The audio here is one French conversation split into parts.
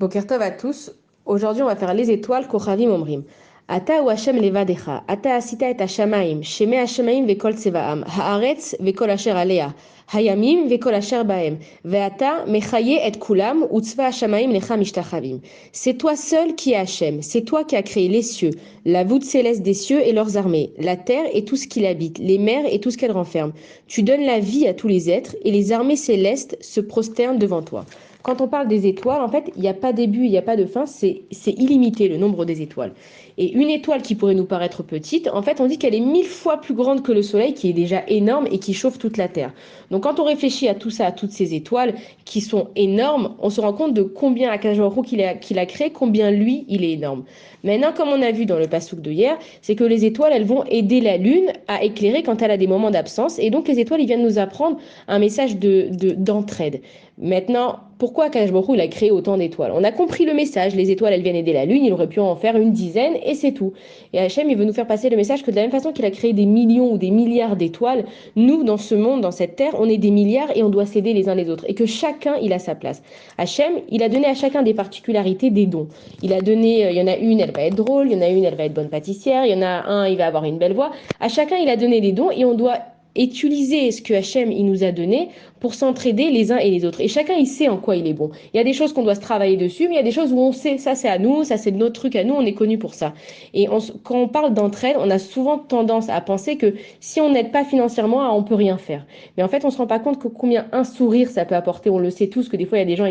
Boker Tov à tous. Aujourd'hui, on va faire les étoiles Kochavim Omrim. Ata ou Hashem levadecha. Ata asita et Hashamaim. Sheme Hashamaim vekol tsevaam. Haaretz vekol asher alea. Hayamim vekol asher baem. Veata mechaye et kulam utzva Hashamaim lecha mishtachavim. C'est toi seul qui es Hashem. C'est toi qui as créé les cieux, la voûte céleste des cieux et leurs armées, la terre et tout ce qui l'habite, les mers et tout ce qu'elles renferment. Tu donnes la vie à tous les êtres et les armées célestes se prosternent devant toi. Quand on parle des étoiles, en fait, il n'y a pas début, il n'y a pas de fin, c'est illimité le nombre des étoiles. Et une étoile qui pourrait nous paraître petite, en fait, on dit qu'elle est 1000 fois plus grande que le Soleil, qui est déjà énorme et qui chauffe toute la Terre. Donc quand on réfléchit à tout ça, à toutes ces étoiles qui sont énormes, on se rend compte de combien Akash Baruch Hu qu'il a créé, combien lui, il est énorme. Maintenant, comme on a vu dans le passouk de hier, c'est que les étoiles, elles vont aider la Lune à éclairer quand elle a des moments d'absence. Et donc les étoiles, ils viennent nous apprendre un message d'entraide. Maintenant, pourquoi Akash Baruch Hu, il a créé autant d'étoiles? On a compris le message, les étoiles elles viennent aider la Lune, il aurait pu en faire une dizaine et c'est tout. Et Hachem il veut nous faire passer le message que de la même façon qu'il a créé des millions ou des milliards d'étoiles, nous dans ce monde, dans cette terre, on est des milliards et on doit s'aider les uns les autres et que chacun il a sa place. Hachem il a donné à chacun des particularités, des dons. Il a donné, il y en a une elle va être drôle, il y en a une elle va être bonne pâtissière, il y en a un il va avoir une belle voix. À chacun il a donné des dons et on doit utiliser ce que Hachem il nous a donné pour s'entraider les uns et les autres. Et chacun, il sait en quoi il est bon. Il y a des choses qu'on doit se travailler dessus, mais il y a des choses où on sait, ça c'est à nous, ça c'est notre truc à nous, on est connu pour ça. Et quand on parle d'entraide, on a souvent tendance à penser que si on n'aide pas financièrement, on peut rien faire. Mais en fait, on se rend pas compte que combien un sourire ça peut apporter. On le sait tous que des fois, il y a des gens,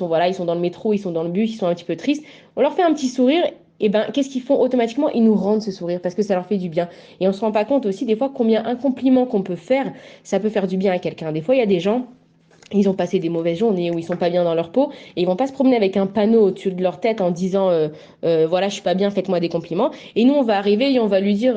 voilà, ils sont dans le métro, ils sont dans le bus, ils sont un petit peu tristes. On leur fait un petit sourire et ben, qu'est-ce qu'ils font automatiquement? Ils nous rendent ce sourire parce que ça leur fait du bien. Et on se rend pas compte aussi des fois combien un compliment qu'on peut faire, ça peut faire du bien à quelqu'un. Des fois, il y a des gens, ils ont passé des mauvaises journées où ils sont pas bien dans leur peau et ils vont pas se promener avec un panneau au-dessus de leur tête en disant voilà je suis pas bien, faites-moi des compliments. Et nous on va arriver et on va lui dire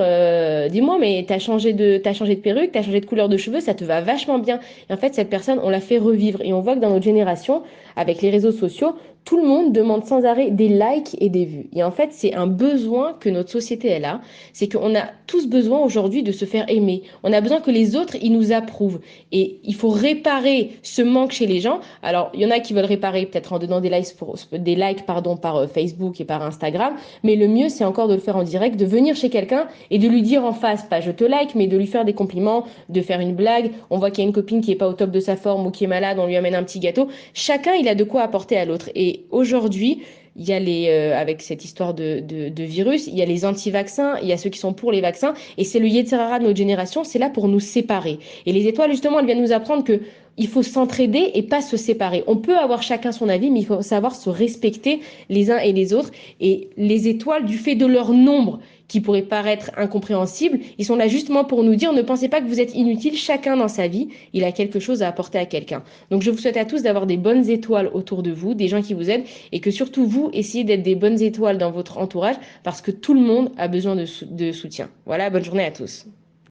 dis-moi mais t'as changé de perruque, t'as changé de couleur de cheveux, ça te va vachement bien. Et en fait cette personne on l'a fait revivre et on voit que dans notre génération avec les réseaux sociaux tout le monde demande sans arrêt des likes et des vues. Et en fait, c'est un besoin que notre société elle a. C'est qu'on a tous besoin aujourd'hui de se faire aimer. On a besoin que les autres, ils nous approuvent. Et il faut réparer ce manque chez les gens. Alors, il y en a qui veulent réparer peut-être en donnant des likes pardon, par Facebook et par Instagram. Mais le mieux, c'est encore de le faire en direct, de venir chez quelqu'un et de lui dire en face, pas je te like, mais de lui faire des compliments, de faire une blague. On voit qu'il y a une copine qui est pas au top de sa forme ou qui est malade, on lui amène un petit gâteau. Chacun, il a de quoi apporter à l'autre. Et aujourd'hui, il y a avec cette histoire de virus, il y a les anti-vaccins, il y a ceux qui sont pour les vaccins, et c'est le Yetzer Hara de notre génération, c'est là pour nous séparer. Et les étoiles, justement, elles viennent nous apprendre que il faut s'entraider et pas se séparer. On peut avoir chacun son avis, mais il faut savoir se respecter les uns et les autres. Et les étoiles, du fait de leur nombre, qui pourrait paraître incompréhensible, ils sont là justement pour nous dire ne pensez pas que vous êtes inutile, chacun dans sa vie, il a quelque chose à apporter à quelqu'un. Donc je vous souhaite à tous d'avoir des bonnes étoiles autour de vous, des gens qui vous aident, et que surtout vous, essayez d'être des bonnes étoiles dans votre entourage, parce que tout le monde a besoin de soutien. Voilà, bonne journée à tous.